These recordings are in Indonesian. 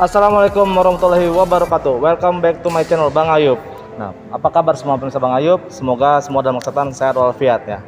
Assalamualaikum warahmatullahi wabarakatuh. Welcome back to my channel Bang Ayub. Nah, apa kabar semua pemirsa Bang Ayub? Semoga semua dalam kesehatan sehat walafiat ya.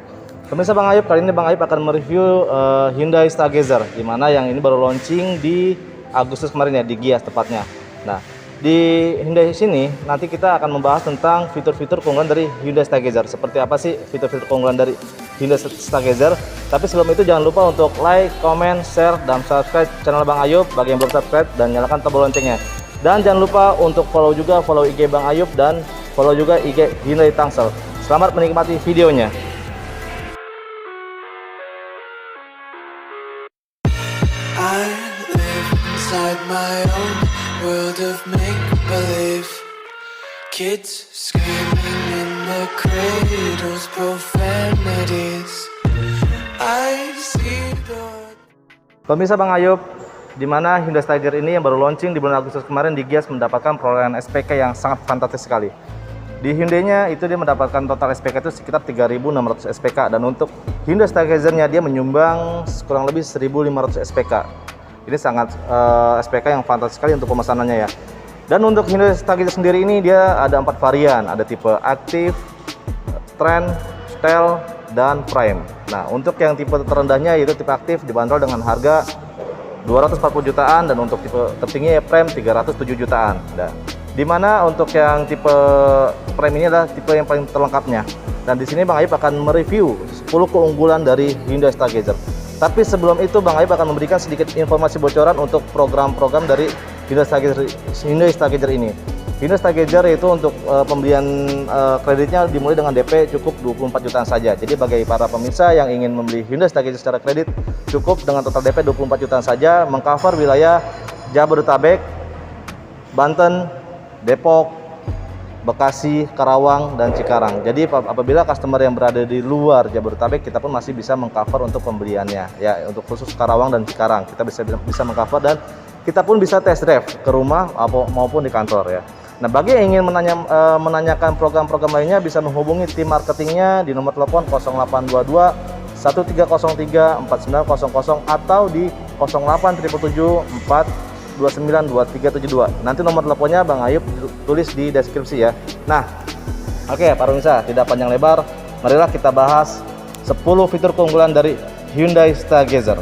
Pemirsa Bang Ayub, kali ini Bang Ayub akan mereview Hyundai Stargazer, di mana yang ini baru launching di Agustus kemarin ya, di Gias tepatnya. Nah, di Hyundai sini nanti kita akan membahas tentang fitur-fitur keunggulan dari Hyundai Stargazer. Seperti apa sih fitur-fitur keunggulan dari Hyundai Stargazer? Tapi sebelum itu jangan lupa untuk like, comment, share, dan subscribe channel Bang Ayub bagi yang belum subscribe, dan nyalakan tombol loncengnya. Dan jangan lupa untuk follow IG Bang Ayub dan follow juga IG Hyundai Tangsel. Selamat menikmati videonya. I live inside my own world of make-believe. Kids screaming in the cradles, profanities. I see the... Pemirsa Bang Ayub, di mana Hyundai Stargazer ini yang baru launching di bulan Agustus kemarin di Gias mendapatkan perolehan SPK yang sangat fantastis sekali. Di Hyundai-nya itu dia mendapatkan total SPK itu sekitar 3.600 SPK, dan untuk Hyundai Stargazer-nya dia menyumbang kurang lebih 1.500 SPK. Ini sangat SPK yang fantastis sekali untuk pemesanannya ya. Dan untuk Hyundai Stargazer sendiri ini dia ada 4 varian, ada tipe aktif, trend, style, dan prime. Nah, untuk yang tipe terendahnya yaitu tipe aktif dibanderol dengan harga 240 jutaan, dan untuk tipe tertinggi prime 307 jutaan. Nah, dimana untuk yang tipe prime ini adalah tipe yang paling terlengkapnya. Dan di sini Bang Ayub akan mereview 10 keunggulan dari Hyundai Stargazer. Tapi sebelum itu Bang Ayub akan memberikan sedikit informasi bocoran untuk program-program dari Hyundai Stargazer ini. Hyundai Stargazer itu untuk pembelian kreditnya dimulai dengan DP cukup 24 jutaan saja. Jadi bagi para pemirsa yang ingin membeli Hyundai Stargazer secara kredit, cukup dengan total DP 24 jutaan saja, mengcover wilayah Jabodetabek, Banten, Depok, Bekasi, Karawang, dan Cikarang. Jadi apabila customer yang berada di luar Jabodetabek, kita pun masih bisa mengcover untuk pembeliannya ya. Untuk khusus Karawang dan Cikarang kita bisa mengcover, dan kita pun bisa test drive ke rumah maupun di kantor ya. Nah, bagi yang ingin menanyakan program-program lainnya bisa menghubungi tim marketingnya di nomor telepon 0822 1303 4900 atau di 0877 429 2372. Nanti nomor teleponnya Bang Ayub tulis di deskripsi ya. Nah, oke para pemirsa, tidak panjang lebar, marilah kita bahas 10 fitur keunggulan dari Hyundai Stargazer.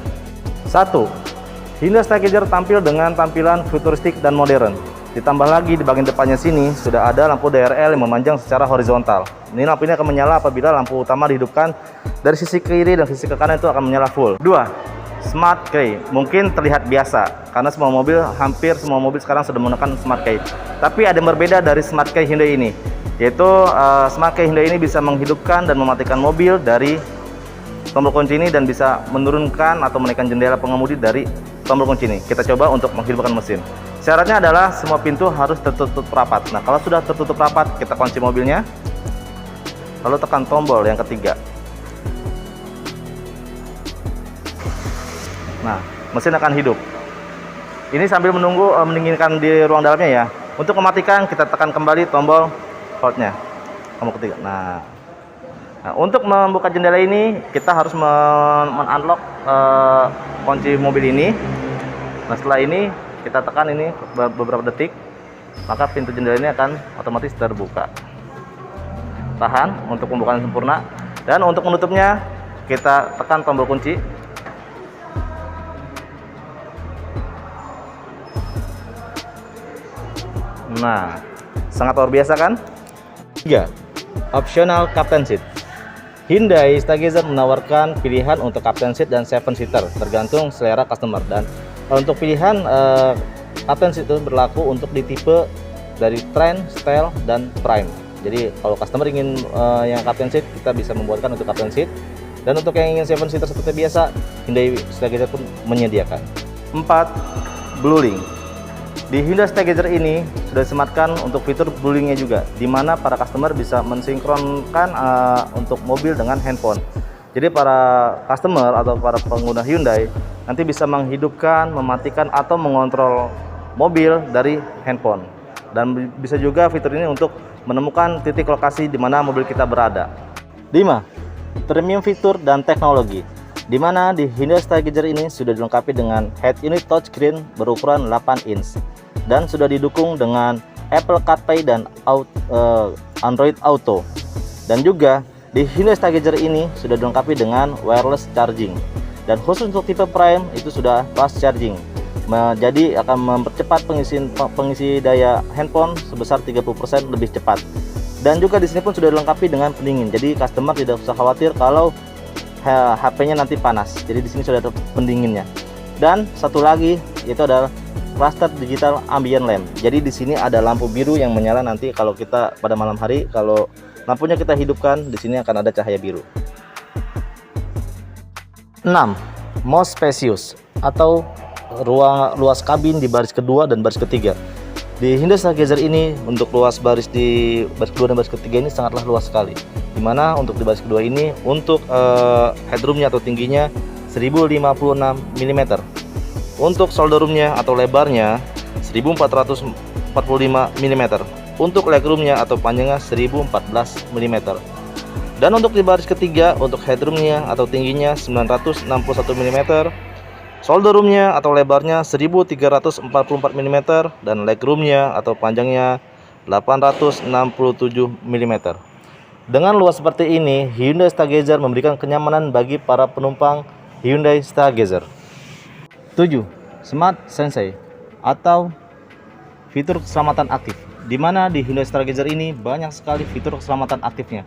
1. Hyundai Stargazer tampil dengan tampilan futuristik dan modern. Ditambah lagi di bagian depannya sini sudah ada lampu DRL yang memanjang secara horizontal. Ini lampu ini akan menyala apabila lampu utama dihidupkan dari sisi kiri, dan sisi ke kanan itu akan menyala full. 2. Smart Key, mungkin terlihat biasa karena hampir semua mobil sekarang sudah menggunakan Smart Key. Tapi ada yang berbeda dari Smart Key Hyundai ini, yaitu Smart Key Hyundai ini bisa menghidupkan dan mematikan mobil dari tombol kunci ini, dan bisa menurunkan atau menaikkan jendela pengemudi dari tombol kunci ini. Kita coba untuk menghidupkan mesin. Syaratnya adalah semua pintu harus tertutup rapat. Nah, kalau sudah tertutup rapat, kita kunci mobilnya, lalu tekan tombol yang ketiga. Nah, mesin akan hidup. Ini sambil menunggu mendinginkan di ruang dalamnya ya. Untuk mematikan, kita tekan kembali tombol hold-nya, tombol ketiga. Nah, untuk membuka jendela ini kita harus men-unlock kunci mobil ini. Nah, setelah ini kita tekan ini beberapa detik, maka pintu jendela ini akan otomatis terbuka. Tahan untuk pembukaan sempurna, dan untuk menutupnya kita tekan tombol kunci. Nah, sangat luar biasa kan? 3. Optional Captain Seat. Hyundai Stargazer menawarkan pilihan untuk Captain Seat dan 7-seater tergantung selera customer, dan untuk pilihan Captain Seat itu berlaku untuk di tipe dari Trend, Style, dan Prime. Jadi kalau customer ingin yang Captain Seat, kita bisa membuatkan untuk Captain Seat, dan untuk yang ingin 7-seater seperti biasa, Hyundai Stargazer pun menyediakan. 4. Blue Link. Di Hyundai Stargazer ini sudah disematkan untuk fitur Blue Link-nya juga, di mana para customer bisa mensinkronkan untuk mobil dengan handphone. Jadi para customer atau para pengguna Hyundai nanti bisa menghidupkan, mematikan, atau mengontrol mobil dari handphone. Dan bisa juga fitur ini untuk menemukan titik lokasi di mana mobil kita berada. 5. Premium fitur dan teknologi. di mana di Hyundai Stargazer ini sudah dilengkapi dengan head unit touchscreen berukuran 8 inch. dan sudah didukung dengan Apple CarPlay dan Android Auto. Dan juga di Hyundai Stargazer ini sudah dilengkapi dengan wireless charging. Dan khusus untuk tipe Prime itu sudah fast charging. Jadi akan mempercepat pengisi daya handphone sebesar 30% lebih cepat. Dan juga di sini pun sudah dilengkapi dengan pendingin. Jadi customer tidak usah khawatir kalau HP-nya nanti panas. Jadi di sini sudah ada pendinginnya. Dan satu lagi yaitu adalah cluster digital ambient lamp. Jadi di sini ada lampu biru yang menyala nanti kalau kita pada malam hari, kalau lampunya kita hidupkan, di sini akan ada cahaya biru. 6. Most spacious atau ruang luas kabin di baris kedua dan baris ketiga. Di Hyundai Stargazer ini untuk luas baris di baris kedua dan baris ketiga ini sangatlah luas sekali. Dimana untuk di baris kedua ini untuk headroomnya atau tingginya 1056 mm. Untuk shoulder roomnya atau lebarnya 1445 mm. Untuk legroomnya atau panjangnya 1014 mm. Dan untuk di baris ketiga untuk headroomnya atau tingginya 961 mm, shoulder roomnya atau lebarnya 1344 mm, dan legroomnya atau panjangnya 867 mm. Dengan luas seperti ini, Hyundai Stargazer memberikan kenyamanan bagi para penumpang Hyundai Stargazer. 7. Smart Sensei atau fitur keselamatan aktif, di mana di Hyundai Stargazer ini banyak sekali fitur keselamatan aktifnya.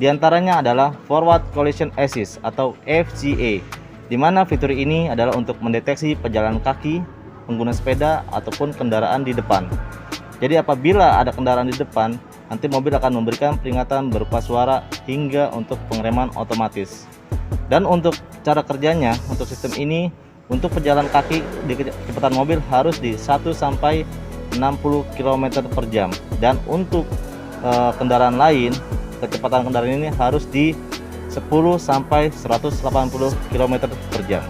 Di antaranya adalah Forward Collision Assist atau FCA, di mana fitur ini adalah untuk mendeteksi pejalan kaki, pengguna sepeda ataupun kendaraan di depan. Jadi apabila ada kendaraan di depan, nanti mobil akan memberikan peringatan berupa suara hingga untuk pengereman otomatis. Dan untuk cara kerjanya, untuk sistem ini, untuk pejalan kaki di kecepatan mobil harus di 1 sampai 60 km per jam, dan untuk kendaraan lain, kecepatan kendaraan ini harus di 10 sampai 180 km per jam.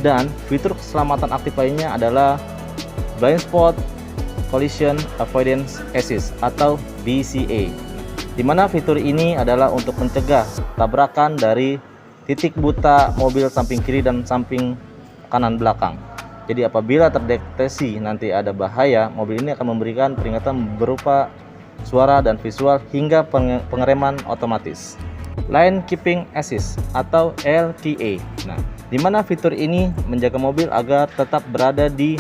Dan fitur keselamatan aktif lainnya adalah Blind Spot Collision Avoidance Assist atau BCA, di mana fitur ini adalah untuk mencegah tabrakan dari titik buta mobil samping kiri dan samping kanan belakang. Jadi apabila terdeteksi nanti ada bahaya, mobil ini akan memberikan peringatan berupa suara dan visual hingga pengereman otomatis. Lane Keeping Assist atau LKA. Nah, di mana fitur ini menjaga mobil agar tetap berada di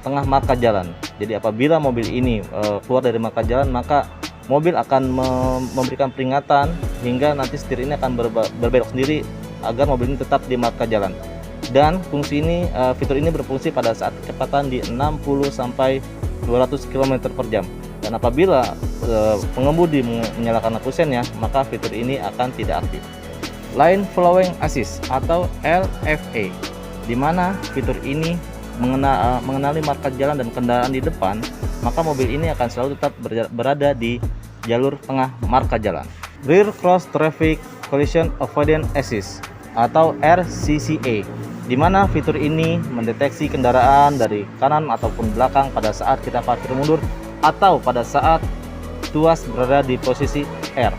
tengah marka jalan. Jadi apabila mobil ini keluar dari marka jalan, maka mobil akan memberikan peringatan hingga nanti setir ini akan berbelok sendiri agar mobil ini tetap di marka jalan. Dan fungsi ini, fitur ini berfungsi pada saat kecepatan di 60 sampai 200 km per jam. Dan apabila pengemudi menyalakan lampu sennya, maka fitur ini akan tidak aktif. Lane Following Assist atau LFA, di mana fitur ini mengenali marka jalan dan kendaraan di depan, maka mobil ini akan selalu tetap berada di jalur tengah marka jalan. Rear Cross Traffic Collision Avoidance Assist atau RCCA, di mana fitur ini mendeteksi kendaraan dari kanan ataupun belakang pada saat kita parkir mundur atau pada saat tuas berada di posisi R.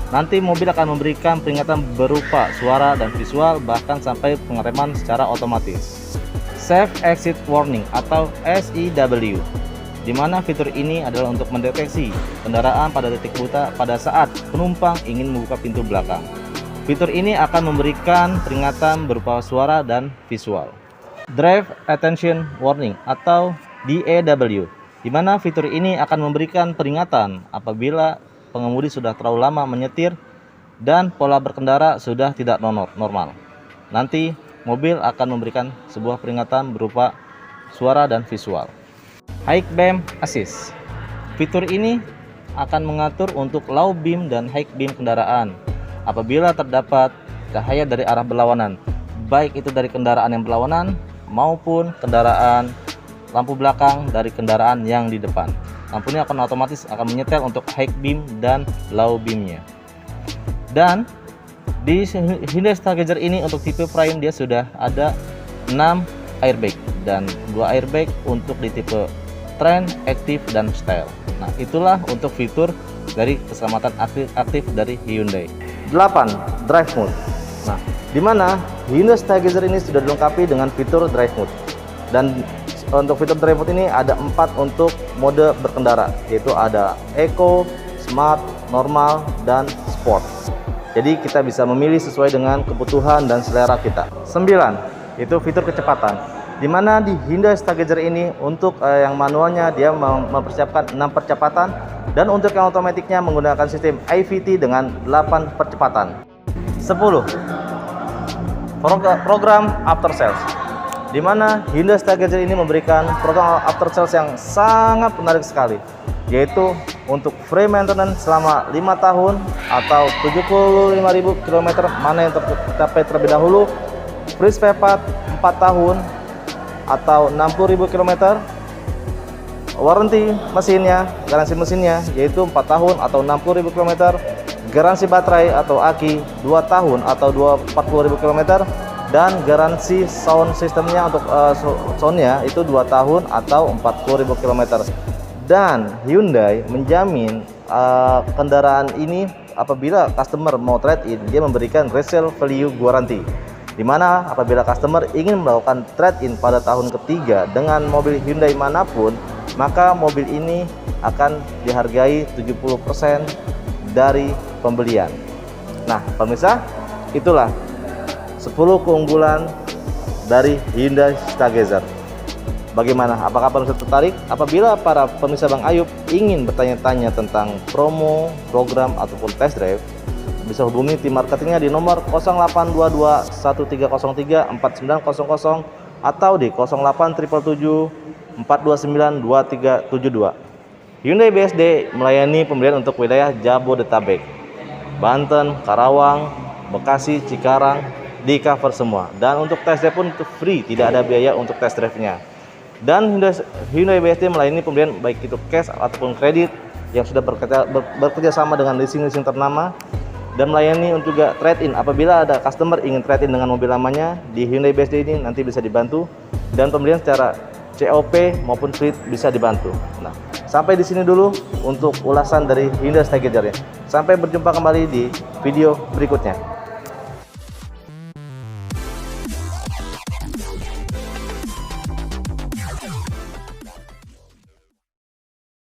Nanti mobil akan memberikan peringatan berupa suara dan visual, bahkan sampai pengereman secara otomatis. Safe Exit Warning atau SEW, di mana fitur ini adalah untuk mendeteksi kendaraan pada titik buta pada saat penumpang ingin membuka pintu belakang. Fitur ini akan memberikan peringatan berupa suara dan visual. Drive Attention Warning atau DAW, di mana fitur ini akan memberikan peringatan apabila pengemudi sudah terlalu lama menyetir dan pola berkendara sudah tidak normal. Nanti mobil akan memberikan sebuah peringatan berupa suara dan visual. High Beam Assist, fitur ini akan mengatur untuk low beam dan high beam kendaraan apabila terdapat cahaya dari arah berlawanan, baik itu dari kendaraan yang berlawanan maupun kendaraan lampu belakang dari kendaraan yang di depan. Lampu ini akan otomatis menyetel untuk high beam dan low beamnya. Dan di Hyundai Stargazer ini untuk tipe Prime dia sudah ada 6 airbag dan 2 airbag untuk di tipe Trend, Active, dan Style. Nah, itulah untuk fitur dari keselamatan aktif dari Hyundai. 8. Drive Mode. Nah, di mana Hyundai Stargazer ini sudah dilengkapi dengan fitur Drive Mode. Dan Untuk fitur dashboard ini ada 4 untuk mode berkendara, yaitu ada Eco, Smart, Normal, dan Sport. Jadi kita bisa memilih sesuai dengan kebutuhan dan selera kita. 9, itu fitur kecepatan. Di mana di Hyundai Stargazer ini untuk yang manualnya dia mempersiapkan 6 percepatan, dan untuk yang otomatiknya menggunakan sistem IVT dengan 8 percepatan. 10, program after sales. Di mana Hyundai Stargazer ini memberikan program after sales yang sangat menarik sekali, yaitu untuk free maintenance selama 5 tahun atau 75.000 km mana yang tercapai terlebih dahulu, free spare part 4 tahun atau 60.000 km, warranty mesinnya, garansi mesinnya yaitu 4 tahun atau 60.000 km, garansi baterai atau aki 2 tahun atau 40.000 km, dan garansi sound sistemnya untuk soundnya itu 2 tahun atau 40.000 km. Dan Hyundai menjamin kendaraan ini apabila customer mau trade-in, dia memberikan resale value guarantee, di mana apabila customer ingin melakukan trade-in pada tahun ketiga dengan mobil Hyundai manapun, maka mobil ini akan dihargai 70% dari pembelian. Nah, pemirsa, itulah 10 keunggulan dari Hyundai Stargazer. Bagaimana? Apakah pemirsa tertarik? Apabila para pemirsa Bang Ayub ingin bertanya-tanya tentang promo, program, ataupun test drive, bisa hubungi tim marketingnya di nomor 0822 1303 4900 atau di 0877 429 2372. Hyundai BSD melayani pembelian untuk wilayah Jabodetabek, Banten, Karawang, Bekasi, Cikarang, di cover semua. Dan untuk test drive pun itu free, tidak ada biaya untuk test drive-nya. Dan Hyundai BSD melayani pembelian baik itu cash ataupun kredit yang sudah bekerja sama dengan leasing-leasing ternama, dan melayani untuk juga trade-in. Apabila ada customer ingin trade-in dengan mobil lamanya, di Hyundai BSD ini nanti bisa dibantu, dan pembelian secara COP maupun kredit bisa dibantu. Nah, sampai di sini dulu untuk ulasan dari Hyundai Stargazer ya. Sampai berjumpa kembali di video berikutnya.